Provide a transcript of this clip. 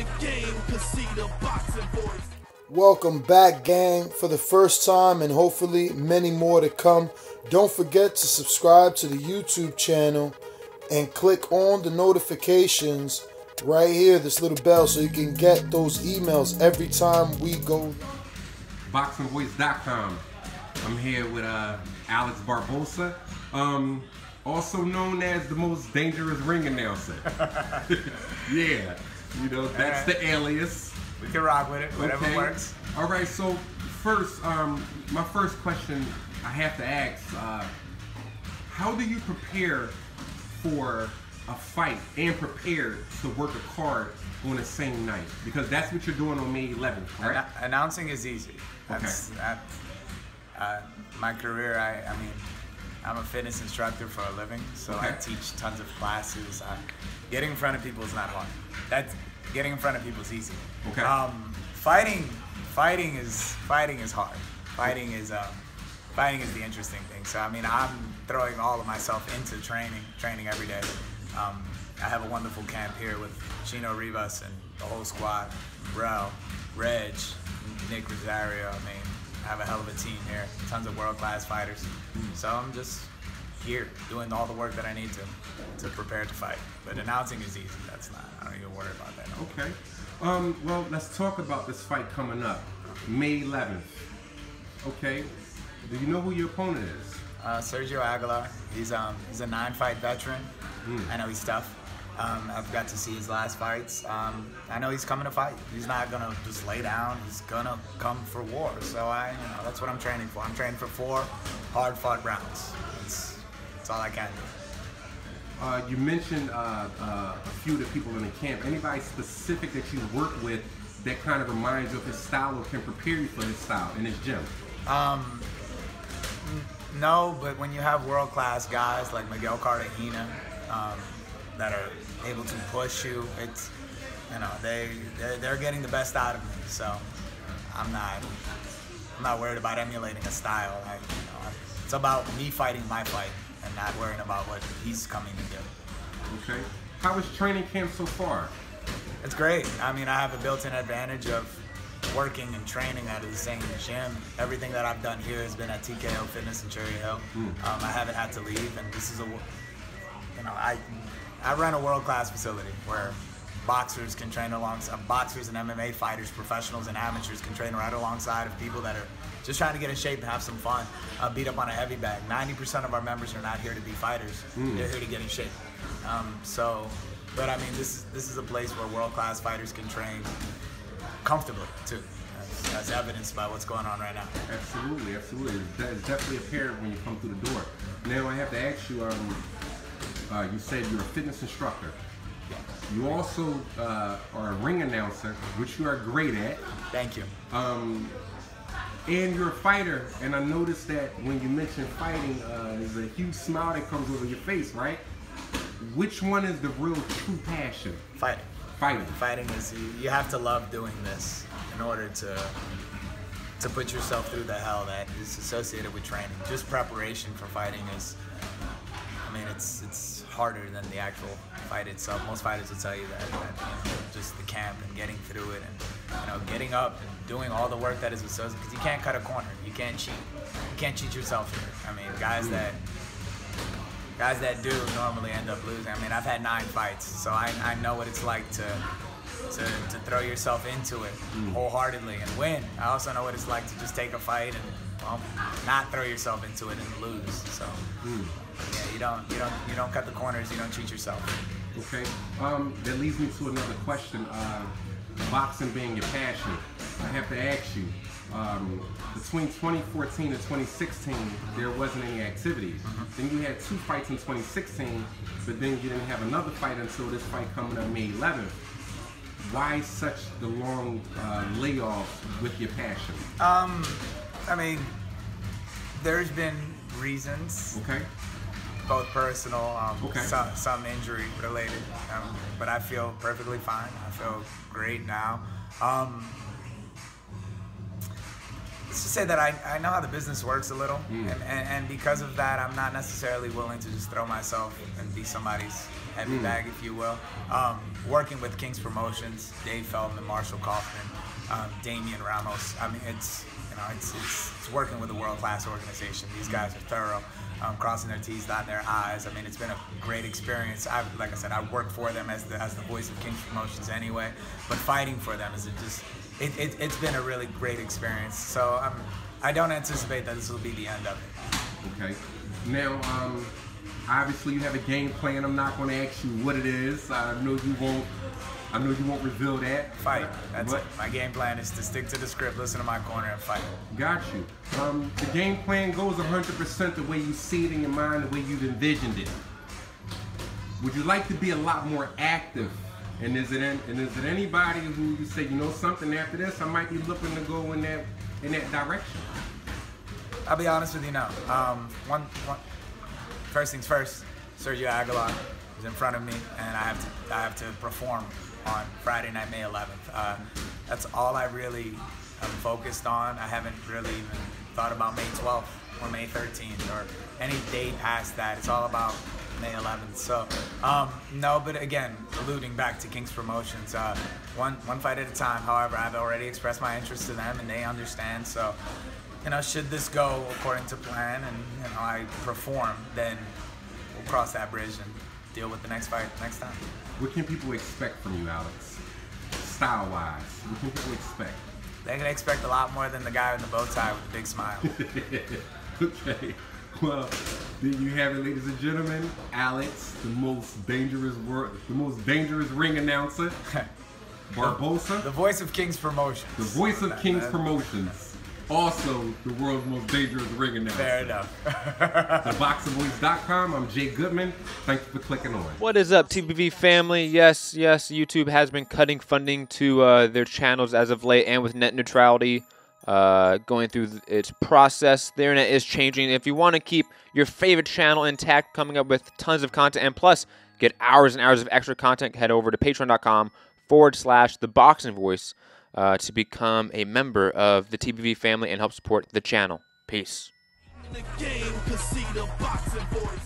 the game, cause see the boxing voice. Welcome back, gang, for the first time and hopefully many more to come. Don't forget to subscribe to the YouTube channel and click on the notifications right here, this little bell, so you can get those emails every time we go. ThaBoxingvoice.com. I'm here with Alex Barbosa, also known as the most dangerous ring announcer. Yeah, you know, that's the alias. We can rock with it, whatever works. All right, so first, my first question I have to ask, how do you prepare for a fight and prepare to work a card on the same night? Because that's what you're doing on May 11th, right? Announcing is easy. That's my career. I mean, I'm a fitness instructor for a living, so I teach tons of classes. Getting in front of people is not hard. Getting in front of people is easy. Okay. Fighting is hard. Fighting is the interesting thing. So I mean, I'm throwing all of myself into training every day. I have a wonderful camp here with Chino Rivas and the whole squad, Bro, Reg, Nick Rosario. I mean, I have a hell of a team here, tons of world-class fighters. So I'm just here doing all the work that I need to prepare to fight. But announcing is easy. I don't even worry about that. No. Okay. Well, let's talk about this fight coming up, May 11th. Okay. Do you know who your opponent is? Sergio Aguilar. He's a 9-fight veteran. I know he's tough. I've got to see his last fights. I know he's coming to fight. He's not gonna just lay down. He's gonna come for war. So that's what I'm training for. I'm training for 4 hard-fought rounds. That's all I can do. You mentioned a few of the people in the camp. Anybody specific that you work with that kind of reminds you of his style or can prepare you for his style in his gym? No, but when you have world-class guys like Miguel Cartagena that are able to push you, it's, you know, they're getting the best out of me. So I'm not worried about emulating a style. It's about me fighting my fight and not worrying about what he's coming to do. Okay. How is training camp so far? It's great. I mean, I have a built-in advantage of working and training out of the same gym. Everything that I've done here has been at TKO Fitness in Cherry Hill. I haven't had to leave, and this is I run a world-class facility where boxers can train alongside, boxers and MMA fighters, professionals and amateurs can train right alongside of people that are just trying to get in shape and have some fun, beat up on a heavy bag. 90% of our members are not here to be fighters. They're here to get in shape. But I mean, this is a place where world-class fighters can train comfortably too, as evidenced by what's going on right now. Absolutely, absolutely. It's definitely apparent when you come through the door. Now I have to ask you, you said you're a fitness instructor. You also are a ring announcer, which you are great at. Thank you. And you're a fighter, and I noticed that when you mention fighting, there's a huge smile that comes over your face, right? Which one is the real true passion? Fighting. Fighting. Fighting is, you have to love doing this in order to put yourself through the hell that is associated with training. Just preparation for fighting is, I mean, it's harder than the actual fight itself. Most fighters will tell you that you know, just the camp and getting through it, and getting up and doing all the work that is associated. Because you can't cut a corner, you can't cheat. You can't cheat yourself here. I mean, guys that do normally end up losing. I mean, I've had 9 fights, so I know what it's like to throw yourself into it wholeheartedly and win. I also know what it's like to just take a fight and not throw yourself into it and lose. So yeah, you don't cut the corners, you don't cheat yourself. Okay. That leads me to another question. Boxing being your passion, I have to ask you, between 2014 and 2016, there wasn't any activity. Then you had 2 fights in 2016, but then you didn't have another fight until this fight coming up May 11th. Why such the long layoff with your passion? I mean, there's been reasons. Okay. Both personal, some injury related, but I feel perfectly fine. I feel great now. Let's just say that I know how the business works a little, and because of that, I'm not necessarily willing to just throw myself and be somebody's heavy bag, if you will. Working with King's Promotions, Dave Feldman, Marshall Kaufman, Damian Ramos. I mean, it's working with a world-class organization. These guys are thorough, crossing their T's, dotting their I's. I mean, it's been a great experience. Like I said, I work for them as the voice of King's Promotions anyway, but fighting for them is it's been a really great experience. So I don't anticipate that this will be the end of it. Okay. Now, obviously you have a game plan. I'm not going to ask you what it is. I know you won't reveal that. Fight. That's it. My game plan is to stick to the script, listen to my corner, and fight. Got you. The game plan goes 100% the way you see it in your mind, the way you've envisioned it. Would you like to be a lot more active? And is it anybody who you say, you know something, after this I might be looking to go in that direction? I'll be honest with you now. First things first, Sergio Aguilar is in front of me, and I have to perform on Friday night, May 11th. That's all I really am focused on. I haven't really even thought about May 12th or May 13th or any date past that. It's all about May 11th. So, no, but again, alluding back to King's Promotions, one fight at a time. However, I've already expressed my interest to them, and they understand. So, should this go according to plan and, I perform, then we'll cross that bridge and deal with the next fight next time. What can people expect from you, Alex? Style-wise, what can people expect? They can expect a lot more than the guy with the bow tie with the big smile. Okay. Well, there you have it, ladies and gentlemen. Alex, the most dangerous ring announcer. Barbosa, the voice of King's Promotions. The voice of King's Promotions. Also, the world's most dangerous ring announcer. Fair enough. ThaBoxingvoice.com. I'm Jay Goodman. Thanks for clicking on. What is up, TBV family? Yes, YouTube has been cutting funding to their channels as of late, and with net neutrality going through its process, the internet is changing. If you want to keep your favorite channel intact, coming up with tons of content, and plus get hours and hours of extra content, head over to patreon.com/ThaBoxingVoice. To become a member of the TBV family and help support the channel. Peace. In the game, 'cause see the boxing voice.